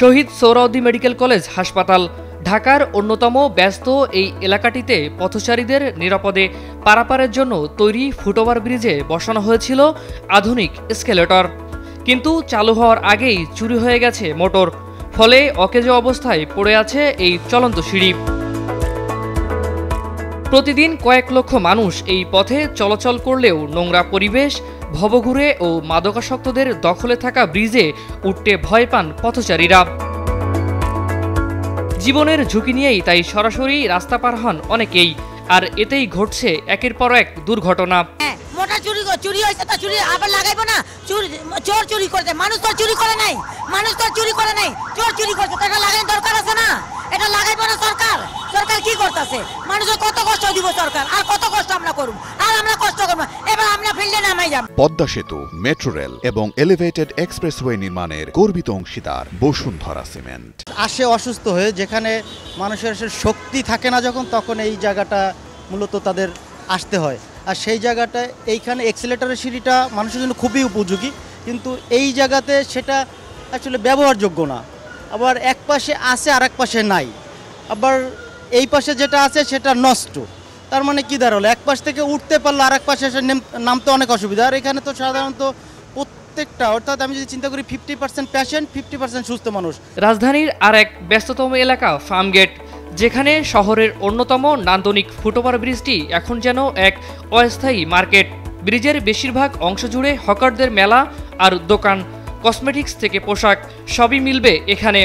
Shaheed Suhrawardy medical college হাসপাতাল ঢাকার অন্যতম ব্যস্ত এই এলাকাটিতে পথচারীদের নিরাপদে পারাপারের জন্য তৈরি ফুটওভার ব্রিজে বসানো হয়েছিল আধুনিক এসকেলেটর, কিন্তু চালু হওয়ার আগেই চুরি হয়ে গেছে মোটর, ফলে অকেজো অবস্থায় পড়ে আছে এই চলন্ত সিঁড়ি। প্রতিদিন কয়েক লক্ষ মানুষ এই পথে চলাচল করলেও নোংরা পরিবেশ, ভবঘুরে ও মাদকাসক্তদের দখলে থাকা ব্রিজে উঠতে ভয় পান পথচারীরা। জীবনের ঝুঁকি নিয়েই তাই সরাসরি রাস্তা পার হন অনেকেই, আর এতেই ঘটছে একের পর এক দুর্ঘটনা। মোটা চুরি হয়েছে তো চুরি আবার লাগাইবো না, চোর চুরি করছে, মানুষ তো চুরি করে নাই, চোর চুরি করছে, টাকা লাগানোর দরকার আছে না, এটা লাগাইবো না সরকার কি করতেছে, মানুষের কত কষ্ট দিব সরকার, আর কত কষ্ট আমরা করব, আর আমরা কষ্ট করবো, এবার আমরা ফিল্ডে নামাই যাব। পদ্মা সেতু, মেট্রো রেল এবং এলিভেটেড এক্সপ্রেসওয়ে নির্মাণের গর্বিত অংশীদার বসুন্ধরা সিমেন্ট। আসে অসুস্থ হয়ে, যেখানে মানুষের শক্তি থাকে না যখন, তখন এই জায়গাটা মূলত তাদের আসতে হয়, আর সেই জায়গাটা এইখানে এক্সেলেটরের সিঁড়িটা মানুষের জন্য খুবই উপযোগী, কিন্তু এই জায়গাতে সেটা আসলে ব্যবহারযোগ্য না। আবার এক পাশে আছে আর এক পাশে নাই, আবার এই পাশে যেটা আছে সেটা নষ্ট। তার মানে কি দাঁড়ালো, এক পাশ থেকে উঠতে পারলো আর এক পাশে এসে নামতে অনেক অসুবিধা। আর এখানে তো সাধারণত প্রত্যেকটা, অর্থাৎ আমি যদি চিন্তা করি 50% পেশেন্ট, 50% সুস্থ মানুষ। রাজধানীর আর এক ব্যস্ততম এলাকা ফার্মগেট, যেখানে শহরের অন্যতম নান্দনিক ফুটওভার ব্রিজটি এখন যেন এক অস্থায়ী মার্কেট। ব্রিজের বেশিরভাগ অংশ জুড়ে হকারদের মেলা আর দোকান, কসমেটিক্স থেকে পোশাক সবই মিলবে এখানে।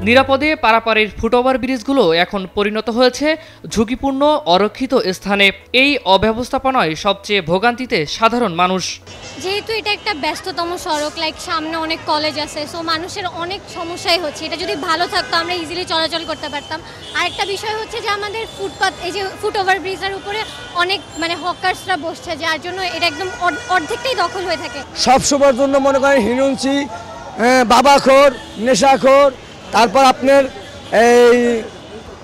নিরাপদে পারাপারের ফুটওভার ব্রিজগুলো এখন পরিণত হয়েছে ঝুঁকিপূর্ণ অরক্ষিত স্থানে। এই অব্যবস্থাপনায় সবচেয়ে ভোগান্তিতে সাধারণ মানুষ। যেহেতু এটা একটা ব্যস্ততম সড়ক, সামনে অনেক কলেজ আছে, সো মানুষের অনেক সমস্যাই হচ্ছে। এটা যদি ভালো থাকতো আমরা ইজিলি চলাচল করতে পারতাম। আরেকটা বিষয় হচ্ছে যে আমাদের ফুটপাথ, এই যে ফুটওভার ব্রিজের উপরে অনেক হকার্সরা বসছে, যার জন্য এটা একদম অর্ধেকটাই দখল হয়ে থাকে। সব সময়ের জন্য মনে করেন হিনুঞ্চি, বাবাখোর, নেশাখোর, তারপর আপনার এই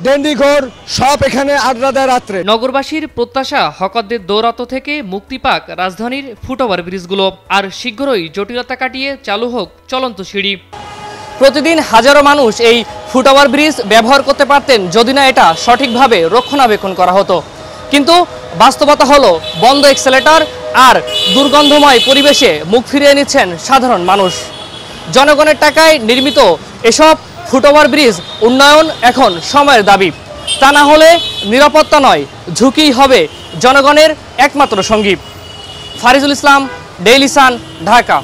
ডেন্ডিখোর, সব এখানে আড্ডা দেয় রাত্রে। নগরবাসীর প্রত্যাশা হকারদের দৌরাত্ম্য থেকে মুক্তি পাক রাজধানীর ফুটওভার ব্রিজগুলো, আর শীঘ্রই জটিলতা কাটিয়ে চালু হোক চলন্ত সিঁড়ি। প্রতিদিন হাজারো মানুষ এই ফুটওভার ব্রিজ ব্যবহার করতে পারতেন যদি না এটা সঠিকভাবে রক্ষণাবেক্ষণ করা হতো, কিন্তু বাস্তবতা হলো বন্ধ এক্সেলেটর আর দুর্গন্ধময় পরিবেশে মুখ ফিরিয়ে নিচ্ছেন সাধারণ মানুষ। জনগণের টাকায় নির্মিত এসব ফুটওভার ব্রিজ উন্নয়ন এখন সময়ের দাবি, তা না হলে নিরাপত্তা নয়, ঝুঁকিই হবে জনগণের একমাত্র সঙ্গী। ফারিজুল ইসলাম, ডেইলি সান, ঢাকা।